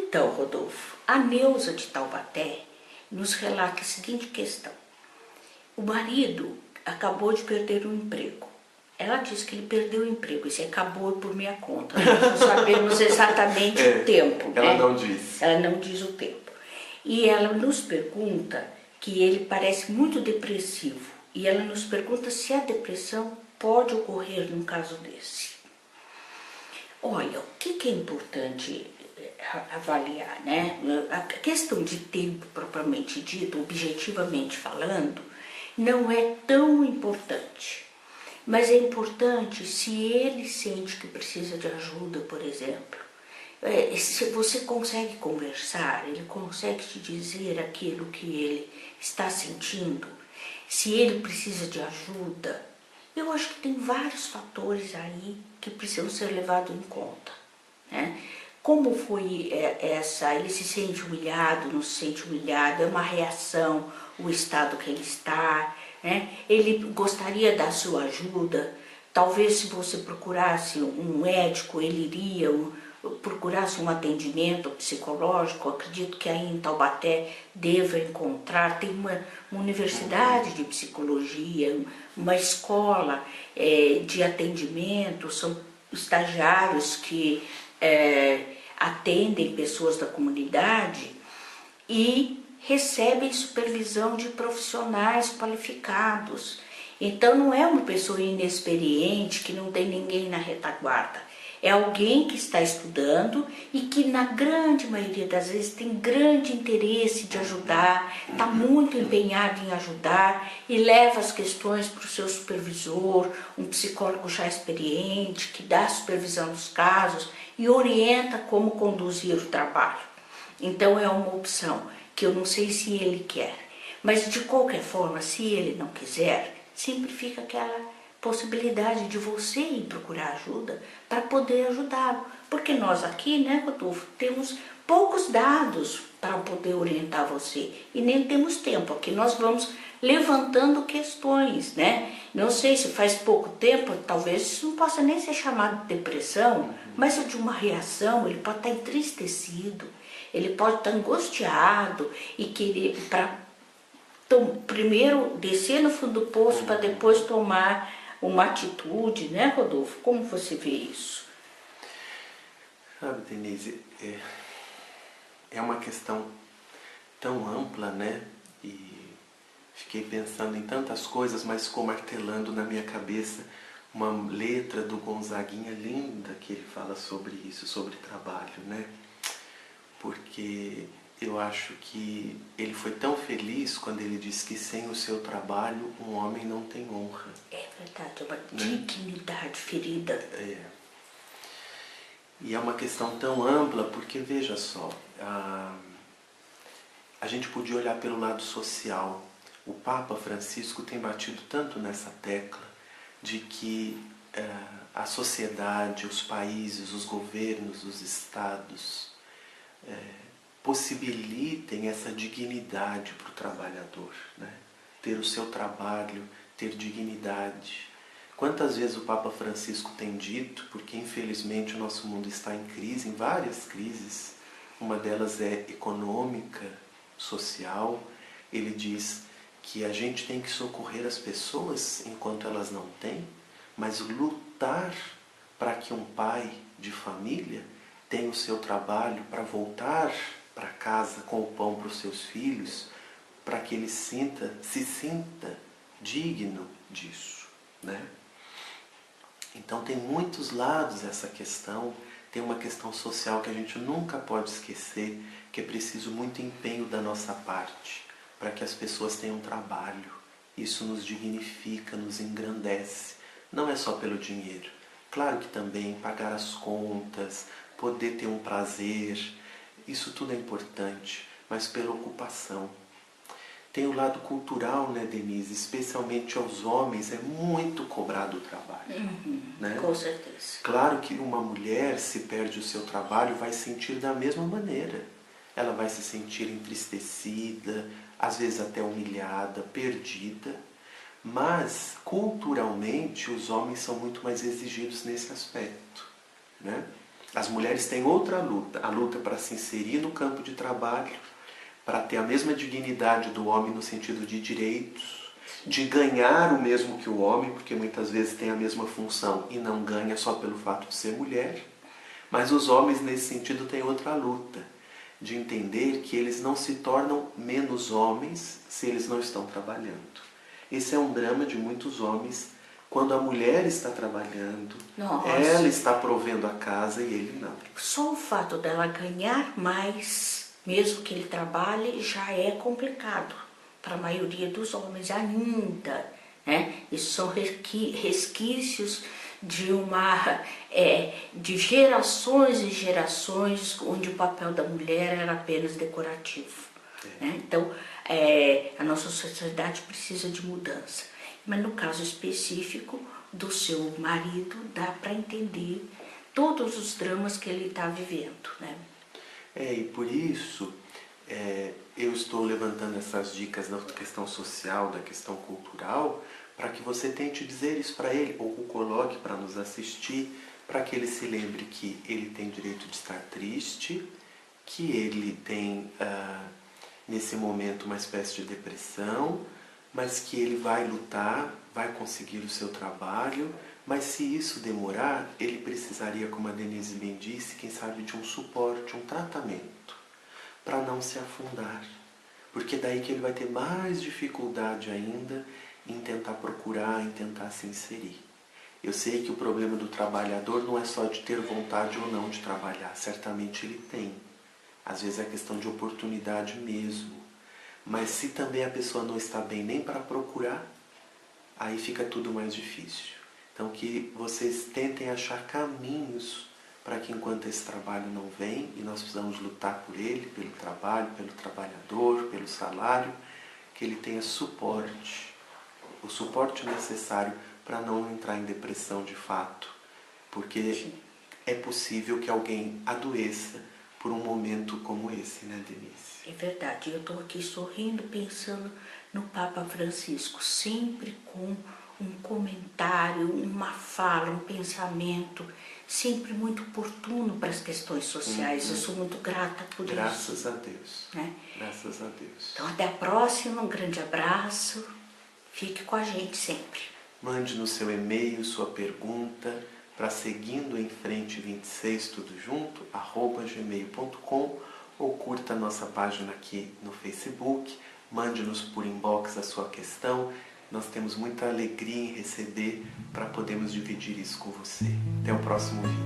Então, Rodolfo, a Neuza de Taubaté nos relata a seguinte questão. O marido acabou de perder um emprego. Ela diz que ele perdeu o emprego, isso acabou por minha conta. Nós não sabemos exatamente o tempo. Ela né? não diz. Ela não diz o tempo. E ela nos pergunta que ele parece muito depressivo. E ela nos pergunta se a depressão pode ocorrer num caso desse. Olha, o que é importante avaliar, né? A questão de tempo propriamente dito, objetivamente falando, não é tão importante. Mas é importante se ele sente que precisa de ajuda, por exemplo. Se você consegue conversar, ele consegue te dizer aquilo que ele está sentindo, se ele precisa de ajuda. Eu acho que tem vários fatores aí que precisam ser levados em conta, né? Como foi essa, ele se sente humilhado, não se sente humilhado, é uma reação, o estado que ele está, né? Ele gostaria da sua ajuda, talvez se você procurasse um médico, ele iria, procurasse um atendimento psicológico, acredito que aí em Taubaté deva encontrar, tem uma universidade de psicologia, uma escola de atendimento, são estagiários que atendem pessoas da comunidade e recebem supervisão de profissionais qualificados. Então não é uma pessoa inexperiente que não tem ninguém na retaguarda. É alguém que está estudando e que na grande maioria das vezes tem grande interesse de ajudar, está muito empenhado em ajudar e leva as questões para o seu supervisor, um psicólogo já experiente, que dá a supervisão dos casos e orienta como conduzir o trabalho. Então é uma opção que eu não sei se ele quer, mas de qualquer forma, se ele não quiser, sempre fica aquela possibilidade de você ir procurar ajuda para poder ajudá-lo. Porque nós aqui, né, Rodolfo, temos poucos dados para poder orientar você e nem temos tempo. Aqui nós vamos levantando questões, né? Não sei se faz pouco tempo, talvez isso não possa nem ser chamado de depressão, mas é de uma reação, ele pode estar entristecido, ele pode estar angustiado e querer primeiro descer no fundo do poço para depois tomar uma atitude, né, Rodolfo? Como você vê isso? Sabe, Denise, é uma questão tão ampla, né? E fiquei pensando em tantas coisas, mas ficou martelando na minha cabeça uma letra do Gonzaguinha linda que ele fala sobre isso, sobre trabalho, né? Porque eu acho que ele foi tão feliz quando ele disse que sem o seu trabalho um homem não tem honra. É verdade, é uma dignidade ferida. E é uma questão tão ampla porque, veja só, a gente podia olhar pelo lado social. O Papa Francisco tem batido tanto nessa tecla de que a sociedade, os países, os governos, os estados possibilitem essa dignidade para o trabalhador, né? Ter o seu trabalho, ter dignidade. Quantas vezes o Papa Francisco tem dito, porque infelizmente o nosso mundo está em crise, em várias crises, uma delas é econômica, social, ele diz que a gente tem que socorrer as pessoas enquanto elas não têm, mas lutar para que um pai de família tenha o seu trabalho para voltar para casa com o pão para os seus filhos, para que ele se sinta digno disso, né? Então tem muitos lados essa questão, tem uma questão social que a gente nunca pode esquecer, que é preciso muito empenho da nossa parte, para que as pessoas tenham trabalho. Isso nos dignifica, nos engrandece, não é só pelo dinheiro. Claro que também pagar as contas, poder ter um prazer, isso tudo é importante, mas pela ocupação. Tem o lado cultural, né, Denise? Especialmente aos homens, é muito cobrado o trabalho. Né? Com certeza. Claro que uma mulher, se perde o seu trabalho, vai sentir da mesma maneira. Ela vai se sentir entristecida, às vezes até humilhada, perdida. Mas, culturalmente, os homens são muito mais exigidos nesse aspecto, né? As mulheres têm outra luta, a luta para se inserir no campo de trabalho, para ter a mesma dignidade do homem no sentido de direitos, de ganhar o mesmo que o homem, porque muitas vezes tem a mesma função e não ganha só pelo fato de ser mulher. Mas os homens nesse sentido têm outra luta, de entender que eles não se tornam menos homens se eles não estão trabalhando. Esse é um drama de muitos homens. Quando a mulher está trabalhando, ela está provendo a casa e ele não. Só o fato dela ganhar mais, mesmo que ele trabalhe, já é complicado para a maioria dos homens ainda, né? Isso são resquícios de de gerações e gerações onde o papel da mulher era apenas decorativo. Né? Então, a nossa sociedade precisa de mudança. Mas no caso específico do seu marido, dá para entender todos os dramas que ele está vivendo, né? E por isso eu estou levantando essas dicas da questão social, da questão cultural, para que você tente dizer isso para ele, ou o coloque para nos assistir, para que ele se lembre que ele tem direito de estar triste, que ele tem, nesse momento, uma espécie de depressão, mas que ele vai lutar, vai conseguir o seu trabalho, mas se isso demorar, ele precisaria, como a Denise bem disse, quem sabe de um suporte, um tratamento, para não se afundar. Porque daí que ele vai ter mais dificuldade ainda em tentar procurar, em tentar se inserir. Eu sei que o problema do trabalhador não é só de ter vontade ou não de trabalhar, certamente ele tem. Às vezes é questão de oportunidade mesmo. Mas se também a pessoa não está bem nem para procurar, aí fica tudo mais difícil. Então que vocês tentem achar caminhos para que enquanto esse trabalho não vem, e nós precisamos lutar por ele, pelo trabalho, pelo trabalhador, pelo salário, que ele tenha suporte, o suporte necessário para não entrar em depressão de fato. Porque é possível que alguém adoeça por um momento como esse, né, Denise? É verdade, eu estou aqui sorrindo, pensando no Papa Francisco, sempre com um comentário, uma fala, um pensamento, sempre muito oportuno para as questões sociais. Eu sou muito grata por isso. Graças a Deus. Né? Graças a Deus. Então até a próxima, um grande abraço, fique com a gente sempre. Mande no seu e-mail sua pergunta para seguindo em frente 26 tudo junto, @gmail.com, ou curta a nossa página aqui no Facebook, mande-nos por inbox a sua questão. Nós temos muita alegria em receber para podermos dividir isso com você. Até o próximo vídeo.